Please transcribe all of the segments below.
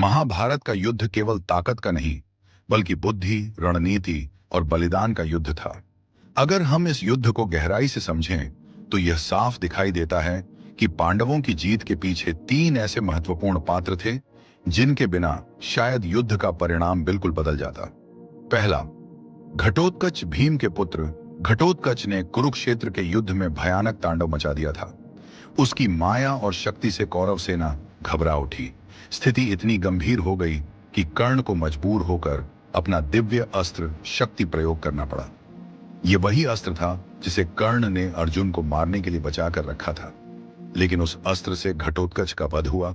महाभारत का युद्ध केवल ताकत का नहीं, बल्कि बुद्धि, रणनीति और बलिदान का युद्ध था। अगर हम इस युद्ध को गहराई से समझें, तो यह साफ दिखाई देता है कि पांडवों की जीत के पीछे तीन ऐसे महत्वपूर्ण पात्र थे, जिनके बिना शायद युद्ध का परिणाम बिल्कुल बदल जाता। पहला, घटोत्कच, भीम के पुत्र। घटोत्कच ने कुरुक्षेत्र के युद्ध में भयानक तांडव मचा दिया था। उसकी माया और शक्ति से कौरव सेना घबरा उठी। स्थिति इतनी गंभीर हो गई कि कर्ण को मजबूर होकर अपना दिव्य अस्त्र शक्ति प्रयोग करना पड़ा। यह वही अस्त्र था जिसे कर्ण ने अर्जुन को मारने के लिए बचा कर रखा था। लेकिन उस अस्त्र से घटोत्कच का वध हुआ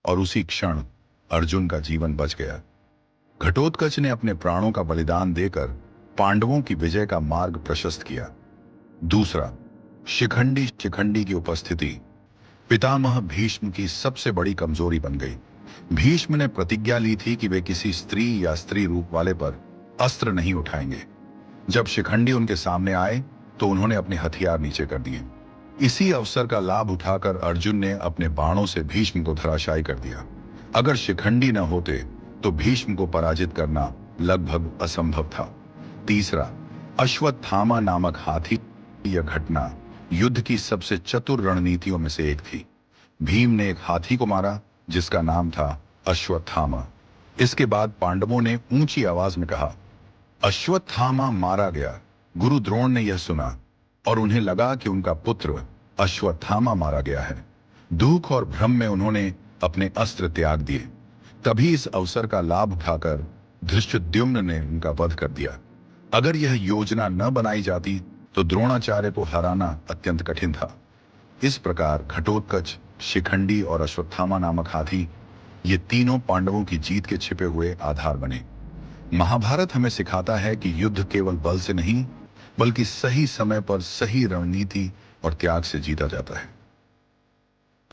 और उसी क्षण अर्जुन का जीवन बच गया। घटोत्कच ने अपने प्राणों का बलिदान देकर पांडवों की विजय का मार्ग प्रशस्त किया। दूसरा, शिखंडी। शिखंडी की उपस्थिति पितामह भीष्म की सबसे बड़ी कमजोरी बन गई। भीष्म ने प्रतिज्ञा ली थी कि वे किसी स्त्री या स्त्री रूप वाले पर अस्त्र नहीं उठाएंगे। जब शिखंडी उनके सामने आए तो उन्होंने अपने हथियार नीचे कर दिए। इसी अवसर का लाभ उठाकर अर्जुन ने अपने बाणों से भीष्म को धराशायी कर दिया। अगर शिखंडी न होते तो भीष्म को पराजित करना लगभग असंभव था। तीसरा, अश्वत्थामा नामक हाथी। यह घटना युद्ध की सबसे चतुर रणनीतियों में से एक थी। भीम ने एक हाथी को मारा जिसका नाम था अश्वत्थामा। इसके बाद पांडवों ने ऊंची आवाज में कहा, अश्वत्थामा मारा गया। गुरु द्रोण ने यह सुना और उन्हें लगा कि उनका पुत्र अश्वत्थामा मारा गया है। दुख और भ्रम में उन्होंने अपने अस्त्र त्याग दिए। तभी इस अवसर का लाभ उठाकर धृष्टद्युम्न ने उनका वध कर दिया। अगर यह योजना न बनाई जाती तो द्रोणाचार्य को हराना अत्यंत कठिन था। इस प्रकार घटोत्कच, शिखंडी और अश्वत्थामा नामक हाथी, ये तीनों पांडवों की जीत के छिपे हुए आधार बने। महाभारत हमें सिखाता है कि युद्ध केवल बल से नहीं, बल्कि सही समय पर सही रणनीति और त्याग से जीता जाता है।